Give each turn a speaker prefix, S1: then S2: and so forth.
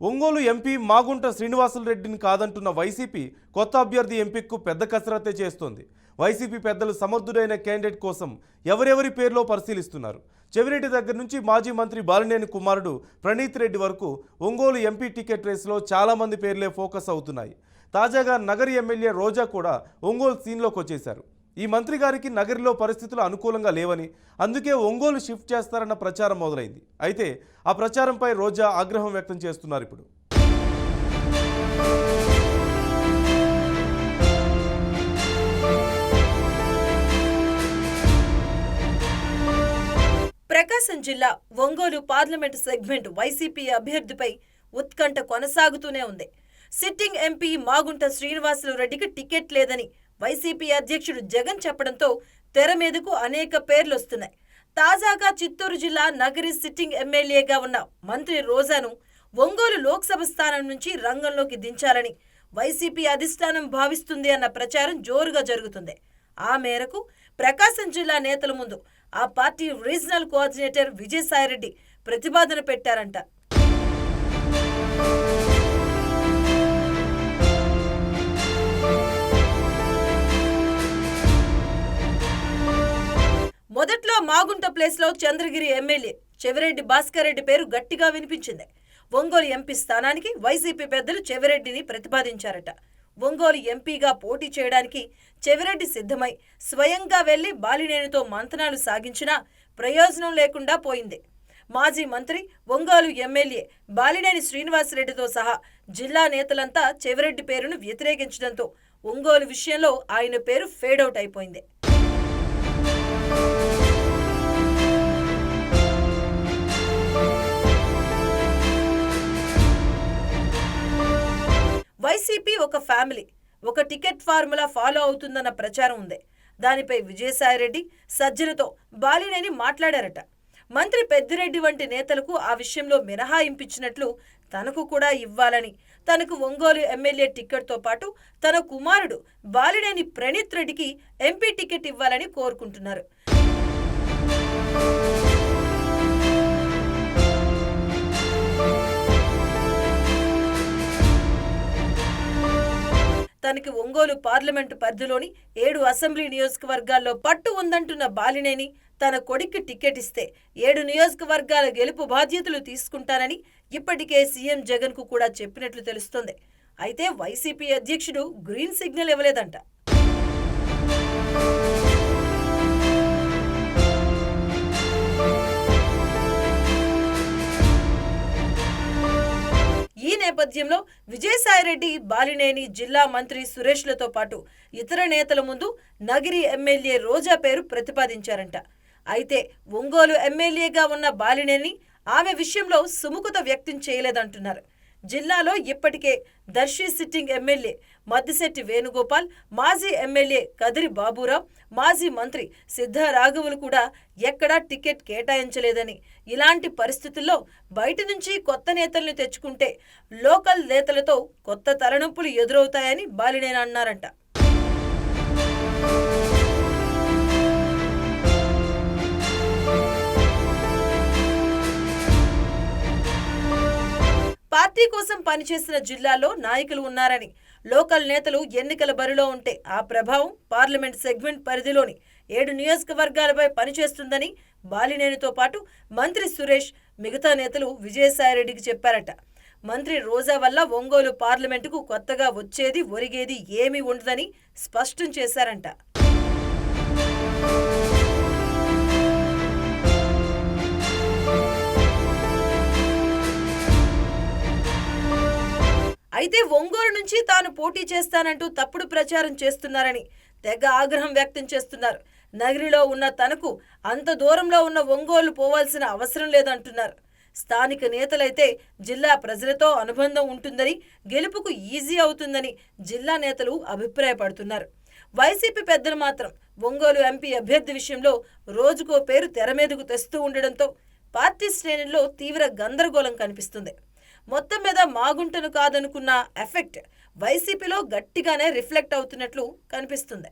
S1: Ongole MP Magunta శ్రీనివాసులరెడ్డిని కాదంటున్న YCP కొత్త అభ్యర్థి ఎంపికకు పెద్ద కసరత్తే చేస్తోంది. వైసీపీ పెద్దలు సమర్థుడైన క్యాండిడేట్ కోసం ఎవరెవరి పేర్లో పరిశీలిస్తున్నారు. చెవిరెడ్డి దగ్గర నుంచి మాజీ మంత్రి బాలినేని కుమారుడు ప్రణీత్ రెడ్డి వరకు ఒంగోలు ఎంపీ టికెట్ రేసులో చాలామంది పేర్లే ఫోకస్ అవుతున్నాయి. తాజాగా నగరి ఎమ్మెల్యే రోజా కూడా ఒంగోలు సీన్లోకి వచ్చేశారు. ఈ మంత్రి గారికి నగరిలో పరిస్థితులు అనుకూలంగా లేవని, అందుకే ఒంగోలు షిఫ్ట్ చేస్తారన్న ప్రచారం మొదలైంది. అయితే ఆ ప్రచారంపై రోజా ఆగ్రహం వ్యక్తం చేస్తున్నారు. ఇప్పుడు
S2: ప్రకాశం జిల్లా ఒంగోలు పార్లమెంటు సెగ్మెంట్ వైసీపీ అభ్యర్థిపై ఉత్కంఠ కొనసాగుతూనే ఉంది. సిట్టింగ్ ఎంపీ మాగుంట శ్రీనివాసులరెడ్డికి టికెట్ లేదని వైసీపీ అధ్యక్షుడు జగన్ చెప్పడంతో తెర మీదకు అనేక పేర్లొస్తున్నాయి. తాజాగా చిత్తూరు జిల్లా నగరి సిట్టింగ్ ఎమ్మెల్యేగా ఉన్న మంత్రి రోజాను ఒంగోలు లోక్సభ స్థానం నుంచి రంగంలోకి దించాలని వైసీపీ అధిష్టానం భావిస్తుంది అన్న ప్రచారం జోరుగా జరుగుతుంది. ఆ మేరకు ప్రకాశం జిల్లా నేతల ముందు ఆ పార్టీ రీజనల్ కోఆర్డినేటర్ విజయసాయిరెడ్డి ప్రతిపాదన పెట్టారంట. మొదట్లో మాగుంట ప్లేస్లో చంద్రగిరి ఎమ్మెల్యే చెవిరెడ్డి భాస్కర్ రెడ్డి పేరు గట్టిగా వినిపించింది. ఒంగోలు ఎంపీ స్థానానికి వైసీపీ పెద్దలు చెవిరెడ్డిని ప్రతిపాదించారట. ఒంగోలు ఎంపీగా పోటీ చేయడానికి చెవిరెడ్డి సిద్ధమై స్వయంగా వెళ్లి బాలినేనితో మంతనాలు సాగించినా ప్రయోజనం లేకుండా పోయింది. మాజీ మంత్రి ఒంగోలు ఎమ్మెల్యే బాలినేని శ్రీనివాసరెడ్డితో సహా జిల్లా నేతలంతా చెవిరెడ్డి పేరును వ్యతిరేకించడంతో ఒంగోలు విషయంలో ఆయన పేరు ఫేడౌట్ అయిపోయింది. వైసీపీ ఒక ఫ్యామిలీ, ఒక టికెట్ ఫార్ములా ఫాలో అవుతుందన్న ప్రచారం ఉంది. దానిపై విజయసాయిరెడ్డి సజ్జలతో బాలినేని మాట్లాడారట. మంత్రి పెద్దిరెడ్డి వంటి నేతలకు ఆ విషయంలో మినహాయింపించినట్లు తనకు కూడా ఇవ్వాలని, తనకు ఒంగోలు ఎమ్మెల్యే టికెట్తో పాటు తన కుమారుడు బాలినేని ప్రణీత్ రెడ్డికి ఎంపీ టికెట్ ఇవ్వాలని కోరుకుంటున్నారు. తనకి ఒంగోలు పార్లమెంటు పరిధిలోని 7 అసెంబ్లీ నియోజకవర్గాల్లో పట్టు ఉందంటున్న బాలినేని తన కొడుక్కి టికెట్ ఇస్తే 7 నియోజకవర్గాల గెలుపు బాధ్యతలు తీసుకుంటానని ఇప్పటికే సీఎం జగన్ కు కూడా చెప్పినట్లు తెలుస్తోంది. అయితే వైసీపీ అధ్యక్షుడు గ్రీన్ సిగ్నల్ ఇవ్వలేదంట. ఈ నేపథ్యంలో విజయసాయిరెడ్డి, బాలినేని, జిల్లా మంత్రి సురేష్లతో పాటు ఇతర నేతల ముందు నగిరి ఎమ్మెల్యే రోజా పేరు ప్రతిపాదించారంట. అయితే ఒంగోలు ఎమ్మెల్యేగా ఉన్న బాలినేని ఆమె విషయంలో సుముఖత వ్యక్తం చేయలేదంటున్నారు. జిల్లాలో ఇప్పటికే దర్శి సిట్టింగ్ ఎమ్మెల్యే మద్దిశెట్టి వేణుగోపాల్, మాజీ ఎమ్మెల్యే కదిరి బాబురావు, మాజీ మంత్రి సిద్ధరాఘవులు కూడా ఎక్కడా టికెట్ కేటాయించలేదని, ఇలాంటి పరిస్థితుల్లో బయట నుంచి కొత్త నేతల్ని తెచ్చుకుంటే లోకల్ నేతలతో కొత్త తలనొప్పులు ఎదురవుతాయని బాలినేని అన్నారంట. పార్టీ కోసం పనిచేసిన జిల్లాలో నాయకులు ఉన్నారని, లోకల్ నేతలు ఎన్నికల బరిలో ఉంటే ఆ ప్రభావం పార్లమెంట్ సెగ్మెంట్ పరిధిలోని 7 నియోజకవర్గాలపై పనిచేస్తుందని బాలినేనితో పాటు మంత్రి సురేష్, మిగతా నేతలు విజయసాయిరెడ్డికి చెప్పారట. మంత్రి రోజా వల్ల ఒంగోలు పార్లమెంటుకు కొత్తగా వచ్చేది ఒరిగేది ఏమీ ఉండదని స్పష్టం చేశారంట. అయితే ఒంగోలు నుంచి తాను పోటీ చేస్తానంటూ తప్పుడు ప్రచారం చేస్తున్నారని తెగ ఆగ్రహం వ్యక్తం చేస్తున్నారు. నగరిలో ఉన్న తనకు అంత దూరంలో ఉన్న ఒంగోలు పోవాల్సిన అవసరం లేదంటున్నారు. స్థానిక నేతలైతే జిల్లా ప్రజలతో అనుబంధం ఉంటుందని, గెలుపుకు ఈజీ అవుతుందని జిల్లా నేతలు అభిప్రాయపడుతున్నారు. వైసీపీ పెద్దలు మాత్రం ఒంగోలు ఎంపీ అభ్యర్థి విషయంలో రోజుకో పేరు తెర మీదకు తెస్తూ ఉండడంతో పార్టీ శ్రేణుల్లో తీవ్ర గందరగోళం కనిపిస్తుంది. మొత్తం మీద మాగుంటను కాదనుకున్న ఎఫెక్ట్ వైసీపీలో గట్టిగానే రిఫ్లెక్ట్ అవుతున్నట్లు కనిపిస్తుంది.